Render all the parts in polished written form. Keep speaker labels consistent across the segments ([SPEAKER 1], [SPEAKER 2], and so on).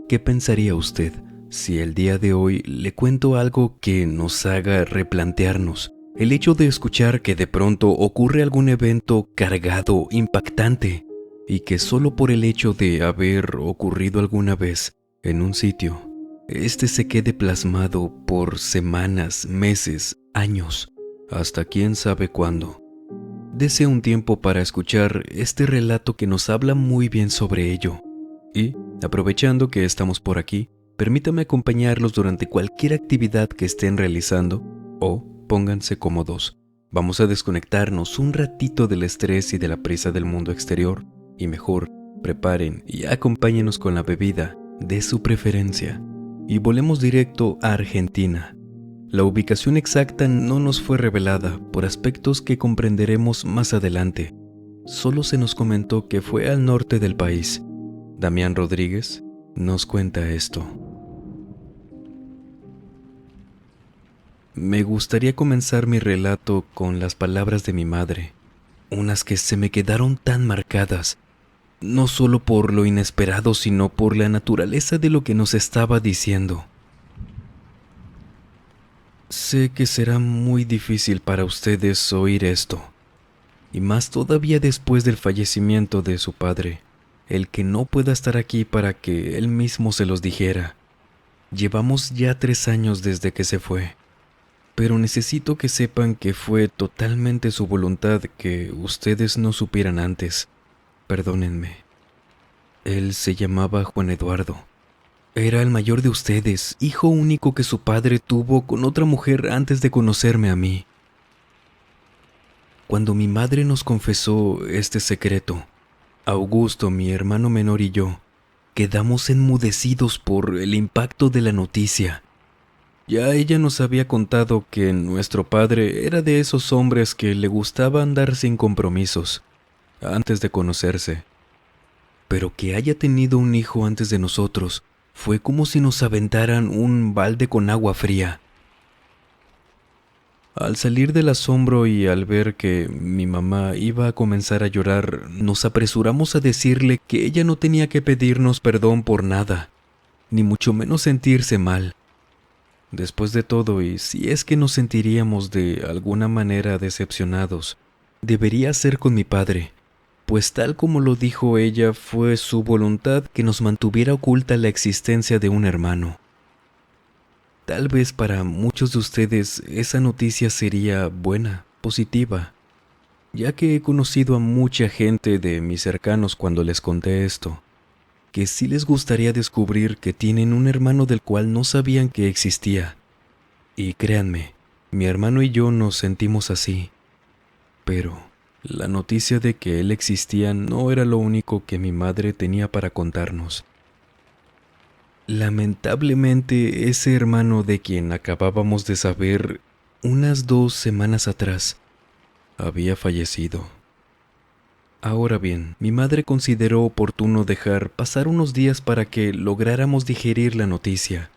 [SPEAKER 1] ¿Qué pensaría usted si el día de hoy le cuento algo que nos haga replantearnos el hecho de escuchar que de pronto ocurre algún evento cargado, impactante, y que solo por el hecho de haber ocurrido alguna vez en un sitio, este se quede plasmado por semanas, meses, años, hasta quién sabe cuándo? Dese un tiempo para escuchar este relato que nos habla muy bien sobre ello. Y, aprovechando que estamos por aquí, permítame acompañarlos durante cualquier actividad que estén realizando o pónganse cómodos. Vamos a desconectarnos un ratito del estrés y de la prisa del mundo exterior y mejor, preparen y acompáñenos con la bebida de su preferencia y volemos directo a Argentina. La ubicación exacta no nos fue revelada por aspectos que comprenderemos más adelante. Solo se nos comentó que fue al norte del país. Damián Rodríguez nos cuenta esto. Me gustaría comenzar mi relato con las palabras de mi madre, unas que se me quedaron tan marcadas, no solo por lo inesperado, sino por la naturaleza de lo que nos estaba diciendo. Sé que será muy difícil para ustedes oír esto, y más todavía después del fallecimiento de su padre, el que no pueda estar aquí para que él mismo se los dijera. Llevamos ya 3 años desde que se fue, pero necesito que sepan que fue totalmente su voluntad que ustedes no supieran antes. Perdónenme. Él se llamaba Juan Eduardo. Era el mayor de ustedes, hijo único que su padre tuvo con otra mujer antes de conocerme a mí. Cuando mi madre nos confesó este secreto, Augusto, mi hermano menor y yo, quedamos enmudecidos por el impacto de la noticia. Ya ella nos había contado que nuestro padre era de esos hombres que le gustaba andar sin compromisos, antes de conocerse. Pero que haya tenido un hijo antes de nosotros fue como si nos aventaran un balde con agua fría. Al salir del asombro y al ver que mi mamá iba a comenzar a llorar, nos apresuramos a decirle que ella no tenía que pedirnos perdón por nada, ni mucho menos sentirse mal. Después de todo, y si es que nos sentiríamos de alguna manera decepcionados, debería ser con mi padre, pues tal como lo dijo ella, fue su voluntad que nos mantuviera oculta la existencia de un hermano. Tal vez para muchos de ustedes esa noticia sería buena, positiva, ya que he conocido a mucha gente de mis cercanos cuando les conté esto, que sí les gustaría descubrir que tienen un hermano del cual no sabían que existía. Y créanme, mi hermano y yo nos sentimos así. Pero la noticia de que él existía no era lo único que mi madre tenía para contarnos. Lamentablemente, ese hermano de quien acabábamos de saber unas 2 semanas atrás había fallecido. Ahora bien, mi madre consideró oportuno dejar pasar unos días para que lográramos digerir la noticia.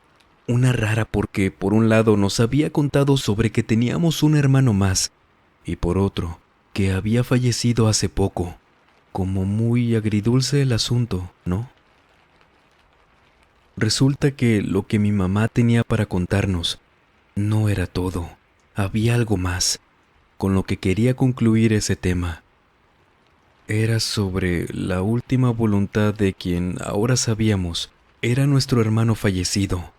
[SPEAKER 1] Una rara porque, por un lado, nos había contado sobre que teníamos un hermano más, y por otro, que había fallecido hace poco. Como muy agridulce el asunto, ¿no? Resulta que lo que mi mamá tenía para contarnos no era todo. Había algo más, con lo que quería concluir ese tema. Era sobre la última voluntad de quien ahora sabíamos era nuestro hermano fallecido.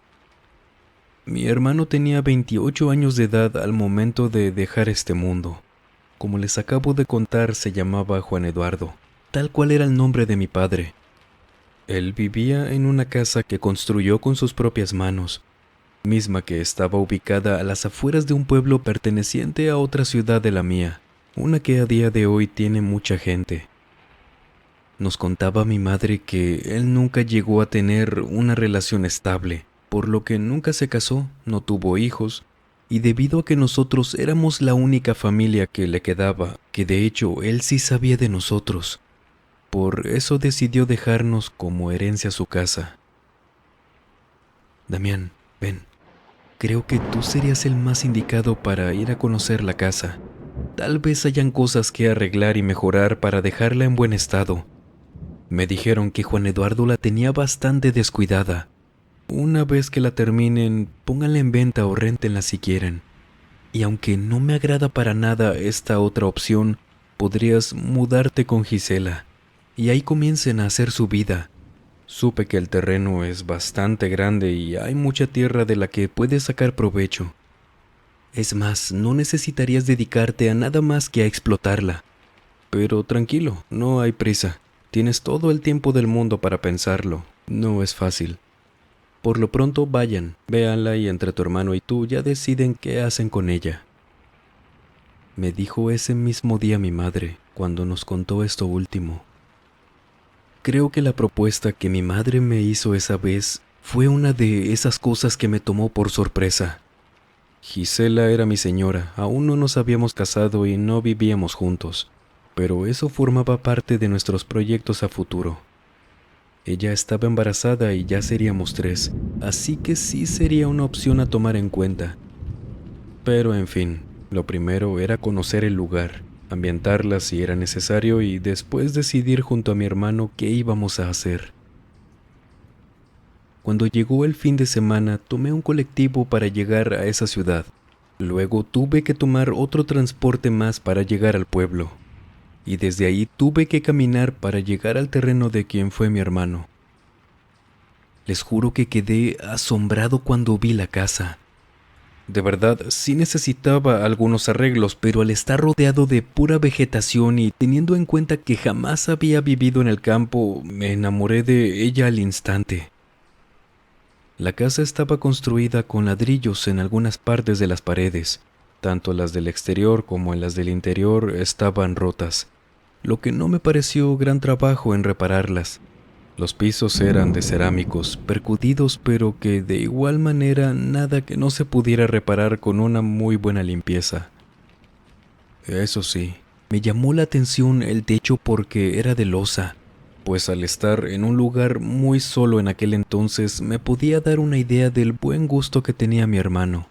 [SPEAKER 1] Mi hermano tenía 28 años de edad al momento de dejar este mundo. Como les acabo de contar, se llamaba Juan Eduardo, tal cual era el nombre de mi padre. Él vivía en una casa que construyó con sus propias manos, misma que estaba ubicada a las afueras de un pueblo perteneciente a otra ciudad de la mía, una que a día de hoy tiene mucha gente. Nos contaba mi madre que él nunca llegó a tener una relación estable, por lo que nunca se casó, no tuvo hijos, y debido a que nosotros éramos la única familia que le quedaba, que de hecho él sí sabía de nosotros, por eso decidió dejarnos como herencia su casa. Damián, ven, creo que tú serías el más indicado para ir a conocer la casa. Tal vez hayan cosas que arreglar y mejorar para dejarla en buen estado. Me dijeron que Juan Eduardo la tenía bastante descuidada. Una vez que la terminen, pónganla en venta o réntenla si quieren. Y aunque no me agrada para nada esta otra opción, podrías mudarte con Gisela y ahí comiencen a hacer su vida. Supe que el terreno es bastante grande y hay mucha tierra de la que puedes sacar provecho. Es más, no necesitarías dedicarte a nada más que a explotarla. Pero tranquilo, no hay prisa. Tienes todo el tiempo del mundo para pensarlo. No es fácil. Por lo pronto vayan, véanla y entre tu hermano y tú ya deciden qué hacen con ella. Me dijo ese mismo día mi madre cuando nos contó esto último. Creo que la propuesta que mi madre me hizo esa vez fue una de esas cosas que me tomó por sorpresa. Gisela era mi señora, aún no nos habíamos casado y no vivíamos juntos, pero eso formaba parte de nuestros proyectos a futuro. Ella estaba embarazada y ya seríamos 3, así que sí sería una opción a tomar en cuenta. Pero en fin, lo primero era conocer el lugar, ambientarla si era necesario y después decidir junto a mi hermano qué íbamos a hacer. Cuando llegó el fin de semana, tomé un colectivo para llegar a esa ciudad. Luego tuve que tomar otro transporte más para llegar al pueblo. Y desde ahí tuve que caminar para llegar al terreno de quien fue mi hermano. Les juro que quedé asombrado cuando vi la casa. De verdad, sí necesitaba algunos arreglos, pero al estar rodeado de pura vegetación y teniendo en cuenta que jamás había vivido en el campo, me enamoré de ella al instante. La casa estaba construida con ladrillos en algunas partes de las paredes. Tanto las del exterior como en las del interior estaban rotas, lo que no me pareció gran trabajo en repararlas. Los pisos eran de cerámicos, percudidos, pero que de igual manera nada que no se pudiera reparar con una muy buena limpieza. Eso sí, me llamó la atención el techo porque era de losa, pues al estar en un lugar muy solo en aquel entonces me podía dar una idea del buen gusto que tenía mi hermano.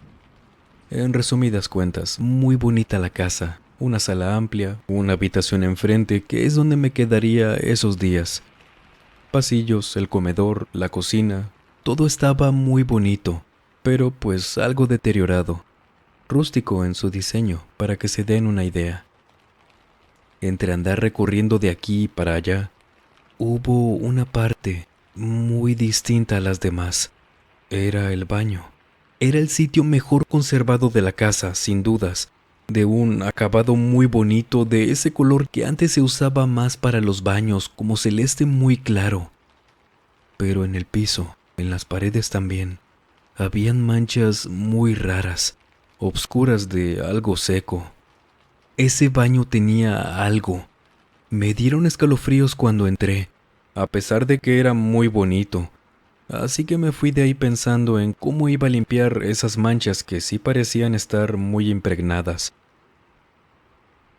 [SPEAKER 1] En resumidas cuentas, muy bonita la casa, una sala amplia, una habitación enfrente que es donde me quedaría esos días. Pasillos, el comedor, la cocina, todo estaba muy bonito, pero pues algo deteriorado, rústico en su diseño, para que se den una idea. Entre andar recorriendo de aquí para allá, hubo una parte muy distinta a las demás. Era el baño. Era el sitio mejor conservado de la casa, sin dudas, de un acabado muy bonito, de ese color que antes se usaba más para los baños, como celeste muy claro. Pero en el piso, en las paredes también, habían manchas muy raras, obscuras de algo seco. Ese baño tenía algo. Me dieron escalofríos cuando entré, a pesar de que era muy bonito. Así que me fui de ahí pensando en cómo iba a limpiar esas manchas que sí parecían estar muy impregnadas.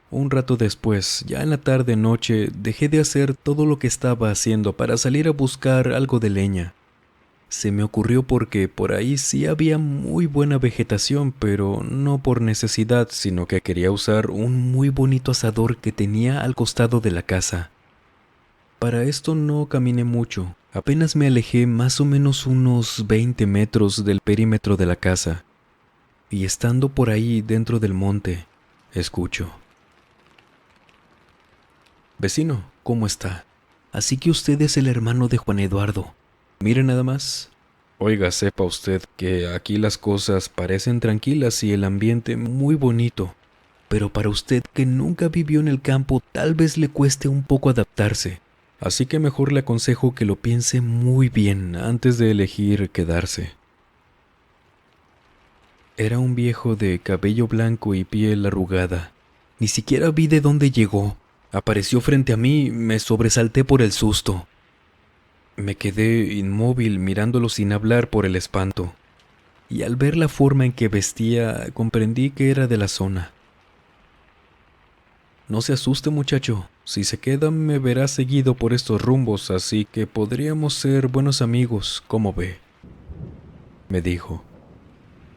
[SPEAKER 1] Un rato después, ya en la tarde-noche, dejé de hacer todo lo que estaba haciendo para salir a buscar algo de leña. Se me ocurrió porque por ahí sí había muy buena vegetación, pero no por necesidad, sino que quería usar un muy bonito asador que tenía al costado de la casa. Para esto no caminé mucho, apenas me alejé más o menos unos 20 metros del perímetro de la casa, y estando por ahí dentro del monte, escucho: «Vecino, ¿cómo está? Así que usted es el hermano de Juan Eduardo. Mire nada más. Oiga, sepa usted que aquí las cosas parecen tranquilas y el ambiente muy bonito, pero para usted que nunca vivió en el campo tal vez le cueste un poco adaptarse. Así que mejor le aconsejo que lo piense muy bien antes de elegir quedarse». Era un viejo de cabello blanco y piel arrugada. Ni siquiera vi de dónde llegó. Apareció frente a mí, me sobresalté por el susto. Me quedé inmóvil mirándolo sin hablar por el espanto. Y al ver la forma en que vestía, comprendí que era de la zona. «No se asuste, muchacho. Si se queda me verá seguido por estos rumbos, así que podríamos ser buenos amigos, ¿cómo ve?», me dijo.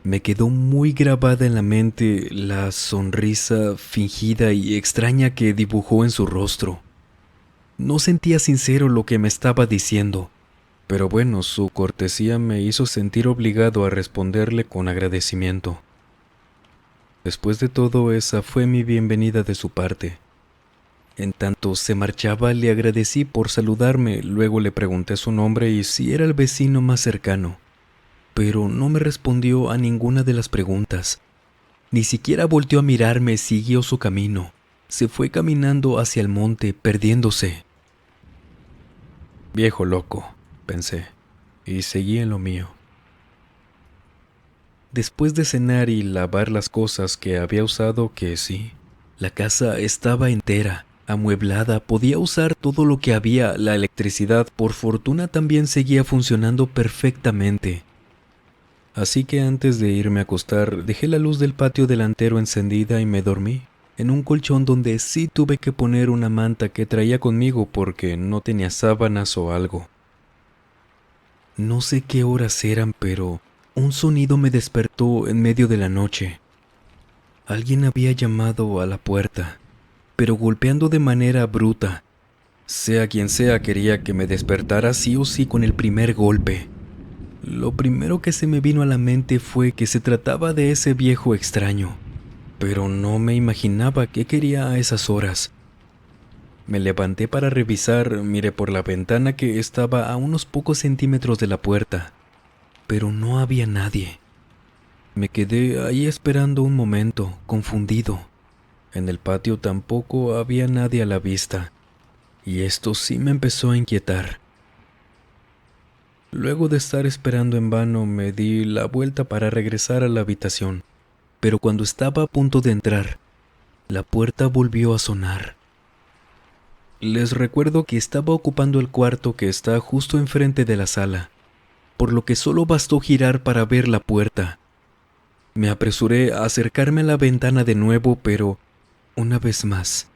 [SPEAKER 1] Me quedó muy grabada en la mente la sonrisa fingida y extraña que dibujó en su rostro. No sentía sincero lo que me estaba diciendo, pero bueno, su cortesía me hizo sentir obligado a responderle con agradecimiento. Después de todo, esa fue mi bienvenida de su parte. En tanto se marchaba, le agradecí por saludarme, luego le pregunté su nombre y si era el vecino más cercano, pero no me respondió a ninguna de las preguntas. Ni siquiera volteó a mirarme, siguió su camino. Se fue caminando hacia el monte, perdiéndose. Viejo loco, pensé, y seguí en lo mío. Después de cenar y lavar las cosas que había usado, que sí, la casa estaba entera, amueblada, podía usar todo lo que había, la electricidad por fortuna también seguía funcionando perfectamente. Así que antes de irme a acostar, dejé la luz del patio delantero encendida y me dormí, en un colchón donde sí tuve que poner una manta que traía conmigo porque no tenía sábanas o algo. No sé qué horas eran, pero un sonido me despertó en medio de la noche. Alguien había llamado a la puerta, pero golpeando de manera bruta. Sea quien sea, quería que me despertara sí o sí con el primer golpe. Lo primero que se me vino a la mente fue que se trataba de ese viejo extraño, pero no me imaginaba qué quería a esas horas. Me levanté para revisar, miré por la ventana que estaba a unos pocos centímetros de la puerta, pero no había nadie. Me quedé ahí esperando un momento, confundido. En el patio tampoco había nadie a la vista, y esto sí me empezó a inquietar. Luego de estar esperando en vano, me di la vuelta para regresar a la habitación, pero cuando estaba a punto de entrar, la puerta volvió a sonar. Les recuerdo que estaba ocupando el cuarto que está justo enfrente de la sala, por lo que solo bastó girar para ver la puerta. Me apresuré a acercarme a la ventana de nuevo, pero, una vez más,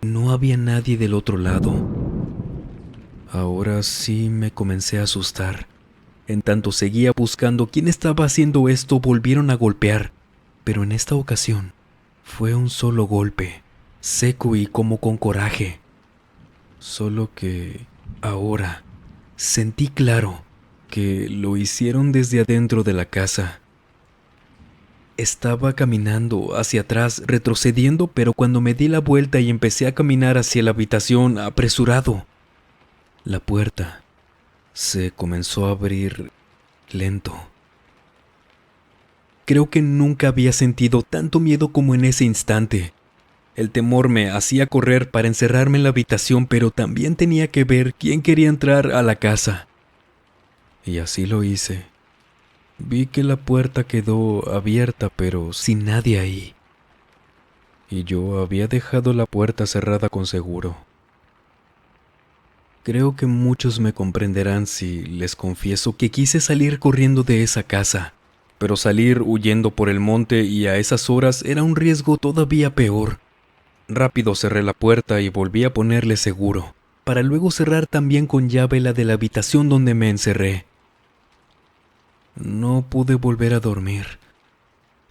[SPEAKER 1] no había nadie del otro lado. Ahora sí me comencé a asustar. En tanto seguía buscando quién estaba haciendo esto, volvieron a golpear, pero en esta ocasión fue un solo golpe, seco y como con coraje. Solo que ahora sentí claro que lo hicieron desde adentro de la casa. Estaba caminando hacia atrás, retrocediendo, pero cuando me di la vuelta y empecé a caminar hacia la habitación, apresurado, la puerta se comenzó a abrir lento. Creo que nunca había sentido tanto miedo como en ese instante. El temor me hacía correr para encerrarme en la habitación, pero también tenía que ver quién quería entrar a la casa. Y así lo hice. Vi que la puerta quedó abierta, pero sin nadie ahí. Y yo había dejado la puerta cerrada con seguro. Creo que muchos me comprenderán si les confieso que quise salir corriendo de esa casa, pero salir huyendo por el monte y a esas horas era un riesgo todavía peor. Rápido cerré la puerta y volví a ponerle seguro, para luego cerrar también con llave la de la habitación donde me encerré. No pude volver a dormir.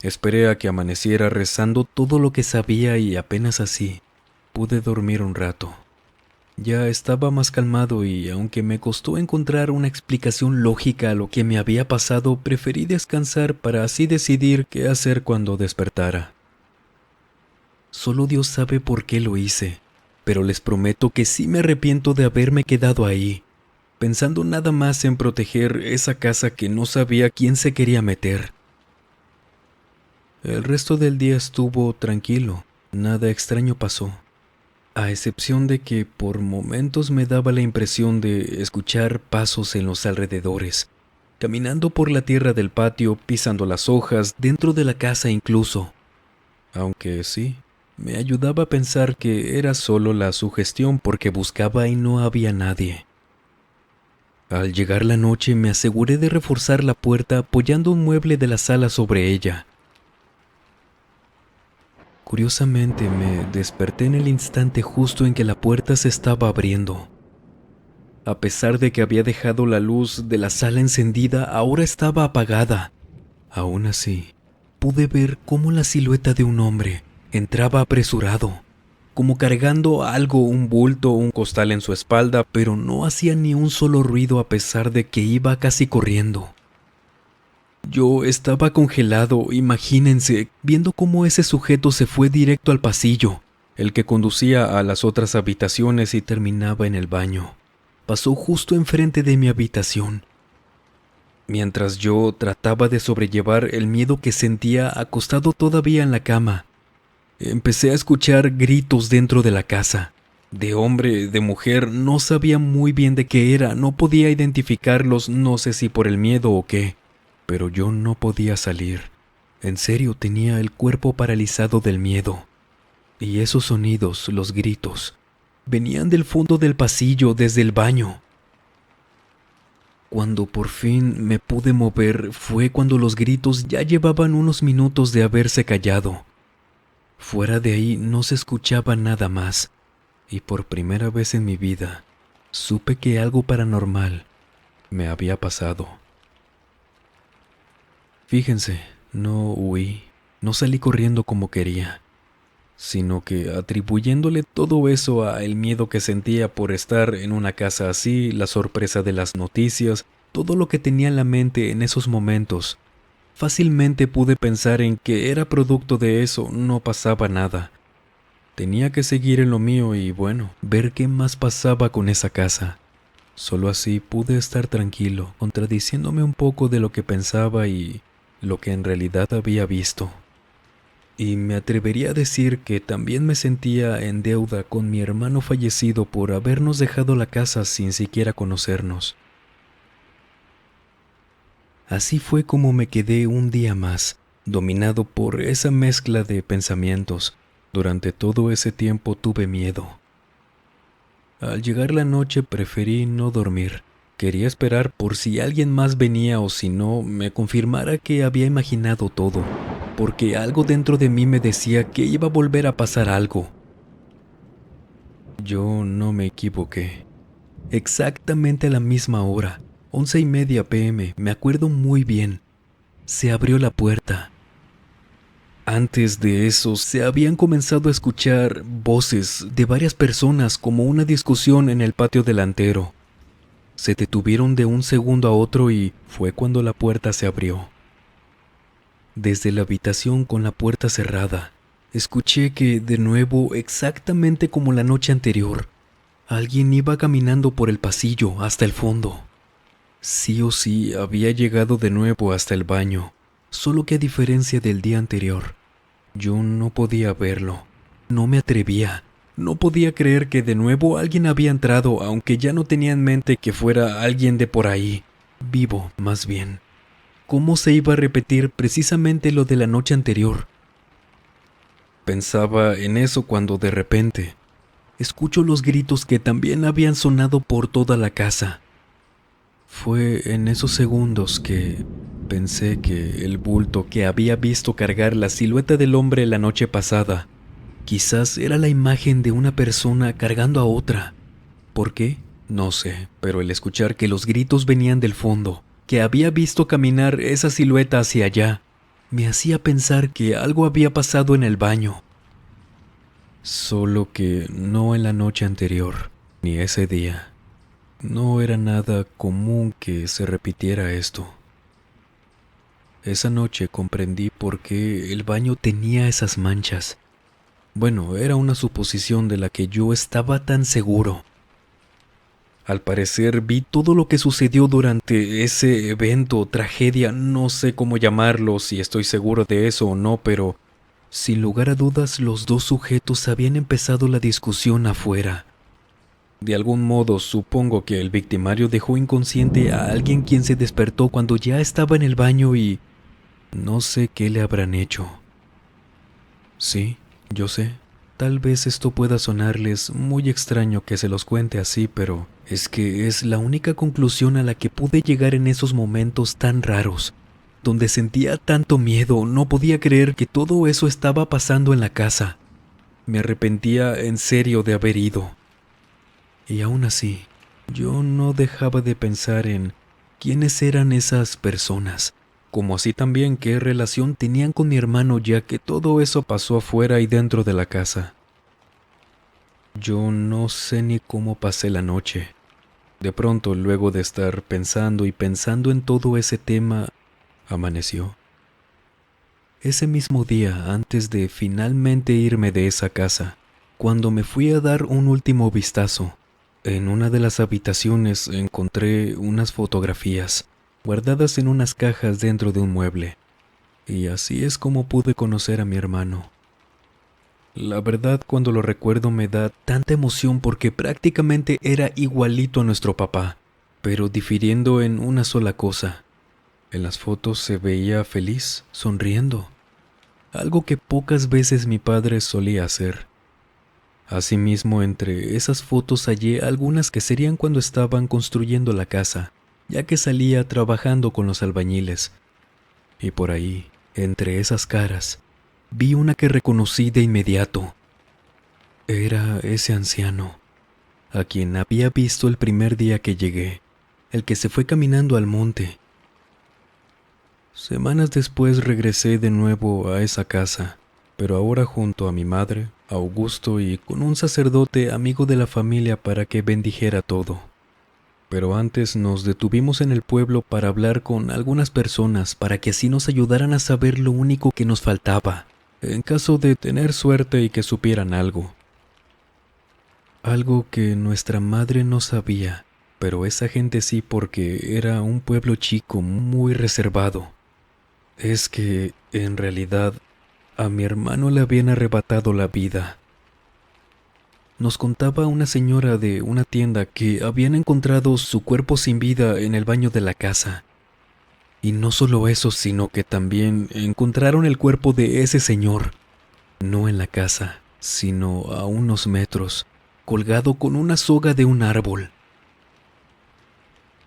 [SPEAKER 1] Esperé a que amaneciera rezando todo lo que sabía y apenas así pude dormir un rato. Ya estaba más calmado y aunque me costó encontrar una explicación lógica a lo que me había pasado, preferí descansar para así decidir qué hacer cuando despertara. Solo Dios sabe por qué lo hice, pero les prometo que sí me arrepiento de haberme quedado ahí, pensando nada más en proteger esa casa que no sabía quién se quería meter. El resto del día estuvo tranquilo, nada extraño pasó, a excepción de que por momentos me daba la impresión de escuchar pasos en los alrededores, caminando por la tierra del patio, pisando las hojas, dentro de la casa incluso. Aunque sí, me ayudaba a pensar que era solo la sugestión porque buscaba y no había nadie. Al llegar la noche me aseguré de reforzar la puerta apoyando un mueble de la sala sobre ella. Curiosamente me desperté en el instante justo en que la puerta se estaba abriendo. A pesar de que había dejado la luz de la sala encendida, ahora estaba apagada. Aún así, pude ver cómo la silueta de un hombre entraba apresurado. como cargando algo, un bulto, un costal en su espalda, pero no hacía ni un solo ruido a pesar de que iba casi corriendo. Yo estaba congelado, imagínense, viendo cómo ese sujeto se fue directo al pasillo, el que conducía a las otras habitaciones y terminaba en el baño. Pasó justo enfrente de mi habitación. Mientras yo trataba de sobrellevar el miedo que sentía acostado todavía en la cama, empecé a escuchar gritos dentro de la casa. De hombre, de mujer, no sabía muy bien de qué era, no podía identificarlos, no sé si por el miedo o qué, pero yo no podía salir. En serio, tenía el cuerpo paralizado del miedo. Y esos sonidos, los gritos, venían del fondo del pasillo, desde el baño. Cuando por fin me pude mover fue cuando los gritos ya llevaban unos minutos de haberse callado. Fuera de ahí no se escuchaba nada más, y por primera vez en mi vida supe que algo paranormal me había pasado. Fíjense, no huí, no salí corriendo como quería, sino que atribuyéndole todo eso a el miedo que sentía por estar en una casa así, la sorpresa de las noticias, todo lo que tenía en la mente en esos momentos, fácilmente pude pensar en que era producto de eso, no pasaba nada. Tenía que seguir en lo mío y bueno, ver qué más pasaba con esa casa. Solo así pude estar tranquilo, contradiciéndome un poco de lo que pensaba y lo que en realidad había visto. Y me atrevería a decir que también me sentía en deuda con mi hermano fallecido por habernos dejado la casa sin siquiera conocernos. Así fue como me quedé un día más, dominado por esa mezcla de pensamientos. Durante todo ese tiempo tuve miedo. Al llegar la noche preferí no dormir. Quería esperar por si alguien más venía o si no, me confirmara que había imaginado todo, porque algo dentro de mí me decía que iba a volver a pasar algo. Yo no me equivoqué. Exactamente a la misma hora, 11:30 p.m., me acuerdo muy bien, se abrió la puerta. Antes de eso, se habían comenzado a escuchar voces de varias personas como una discusión en el patio delantero. Se detuvieron de un segundo a otro y fue cuando la puerta se abrió. Desde la habitación con la puerta cerrada, escuché que, de nuevo, exactamente como la noche anterior, alguien iba caminando por el pasillo hasta el fondo. Sí o sí había llegado de nuevo hasta el baño, solo que a diferencia del día anterior, yo no podía verlo, no me atrevía, no podía creer que de nuevo alguien había entrado, aunque ya no tenía en mente que fuera alguien de por ahí, vivo más bien. ¿Cómo se iba a repetir precisamente lo de la noche anterior? Pensaba en eso cuando de repente escucho los gritos que también habían sonado por toda la casa. Fue en esos segundos que pensé que el bulto que había visto cargar la silueta del hombre la noche pasada, quizás era la imagen de una persona cargando a otra. ¿Por qué? No sé, pero el escuchar que los gritos venían del fondo, que había visto caminar esa silueta hacia allá, me hacía pensar que algo había pasado en el baño. Solo que no en la noche anterior, ni ese día. No era nada común que se repitiera esto. Esa noche comprendí por qué el baño tenía esas manchas. Bueno, era una suposición de la que yo estaba tan seguro. Al parecer vi todo lo que sucedió durante ese evento, tragedia, no sé cómo llamarlo, si estoy seguro de eso o no, pero sin lugar a dudas los dos sujetos habían empezado la discusión afuera. De algún modo supongo que el victimario dejó inconsciente a alguien quien se despertó cuando ya estaba en el baño y no sé qué le habrán hecho. Sí, yo sé, tal vez esto pueda sonarles muy extraño que se los cuente así, pero es que es la única conclusión a la que pude llegar en esos momentos tan raros, donde sentía tanto miedo, no podía creer que todo eso estaba pasando en la casa. Me arrepentía en serio de haber ido. Y aún así, yo no dejaba de pensar en quiénes eran esas personas, como así también qué relación tenían con mi hermano, ya que todo eso pasó afuera y dentro de la casa. Yo no sé ni cómo pasé la noche. De pronto, luego de estar pensando y pensando en todo ese tema, amaneció. Ese mismo día, antes de finalmente irme de esa casa, cuando me fui a dar un último vistazo, en una de las habitaciones encontré unas fotografías guardadas en unas cajas dentro de un mueble. Y así es como pude conocer a mi hermano. La verdad, cuando lo recuerdo me da tanta emoción porque prácticamente era igualito a nuestro papá, pero difiriendo en una sola cosa. En las fotos se veía feliz, sonriendo, algo que pocas veces mi padre solía hacer. Asimismo, entre esas fotos hallé algunas que serían cuando estaban construyendo la casa, ya que salía trabajando con los albañiles. Y por ahí, entre esas caras, vi una que reconocí de inmediato. Era ese anciano, a quien había visto el primer día que llegué, el que se fue caminando al monte. Semanas después regresé de nuevo a esa casa, pero ahora junto a mi madre, Augusto y con un sacerdote amigo de la familia para que bendijera todo. Pero antes nos detuvimos en el pueblo para hablar con algunas personas para que así nos ayudaran a saber lo único que nos faltaba, en caso de tener suerte y que supieran algo. Algo que nuestra madre no sabía, pero esa gente sí porque era un pueblo chico muy reservado. Es que, en realidad, a mi hermano le habían arrebatado la vida. Nos contaba una señora de una tienda que habían encontrado su cuerpo sin vida en el baño de la casa. Y no solo eso, sino que también encontraron el cuerpo de ese señor, no en la casa, sino a unos metros, colgado con una soga de un árbol.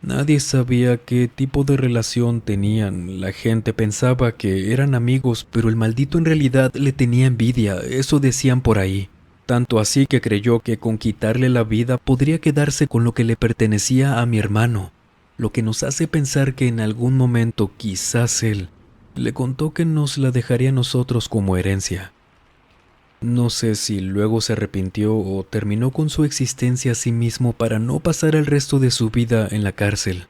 [SPEAKER 1] Nadie sabía qué tipo de relación tenían. La gente pensaba que eran amigos, pero el maldito en realidad le tenía envidia, eso decían por ahí. Tanto así que creyó que con quitarle la vida podría quedarse con lo que le pertenecía a mi hermano, lo que nos hace pensar que en algún momento quizás él le contó que nos la dejaría a nosotros como herencia. No sé si luego se arrepintió o terminó con su existencia a sí mismo para no pasar el resto de su vida en la cárcel.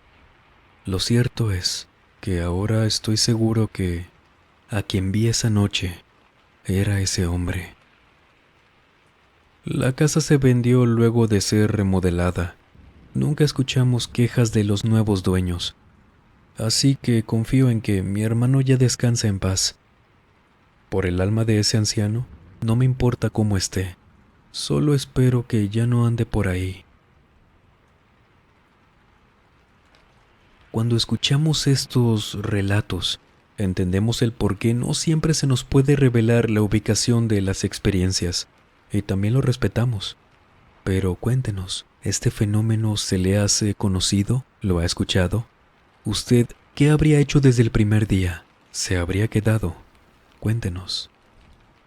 [SPEAKER 1] Lo cierto es que ahora estoy seguro que a quien vi esa noche era ese hombre. La casa se vendió luego de ser remodelada. Nunca escuchamos quejas de los nuevos dueños, así que confío en que mi hermano ya descansa en paz. Por el alma de ese anciano, no me importa cómo esté, solo espero que ya no ande por ahí. Cuando escuchamos estos relatos, entendemos el por qué no siempre se nos puede revelar la ubicación de las experiencias, y también lo respetamos. Pero cuéntenos, ¿este fenómeno se le hace conocido? ¿Lo ha escuchado? ¿Usted qué habría hecho desde el primer día? ¿Se habría quedado? Cuéntenos.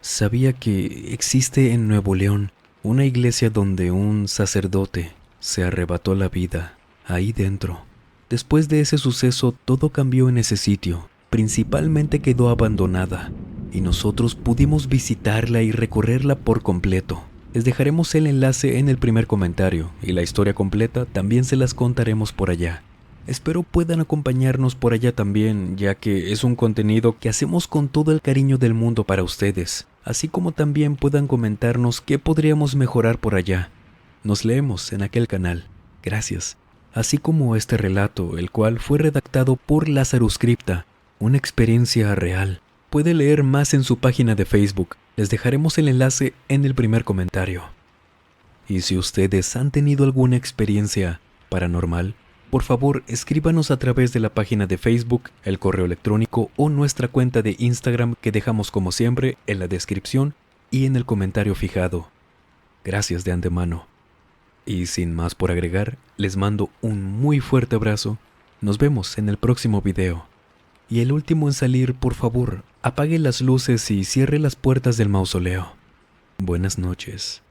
[SPEAKER 1] Sabía que existe en Nuevo León una iglesia donde un sacerdote se arrebató la vida ahí dentro. Después de ese suceso, todo cambió en ese sitio. Principalmente quedó abandonada y nosotros pudimos visitarla y recorrerla por completo. Les dejaremos el enlace en el primer comentario y la historia completa también se las contaremos por allá. Espero puedan acompañarnos por allá también, ya que es un contenido que hacemos con todo el cariño del mundo para ustedes, así como también puedan comentarnos qué podríamos mejorar por allá. Nos leemos en aquel canal. Gracias. Así como este relato, el cual fue redactado por Lazarus Cripta, una experiencia real. Puede leer más en su página de Facebook. Les dejaremos el enlace en el primer comentario. Y si ustedes han tenido alguna experiencia paranormal, por favor escríbanos a través de la página de Facebook, el correo electrónico o nuestra cuenta de Instagram que dejamos como siempre en la descripción y en el comentario fijado. Gracias de antemano. Y sin más por agregar, les mando un muy fuerte abrazo. Nos vemos en el próximo video. Y el último en salir, por favor, apague las luces y cierre las puertas del mausoleo. Buenas noches.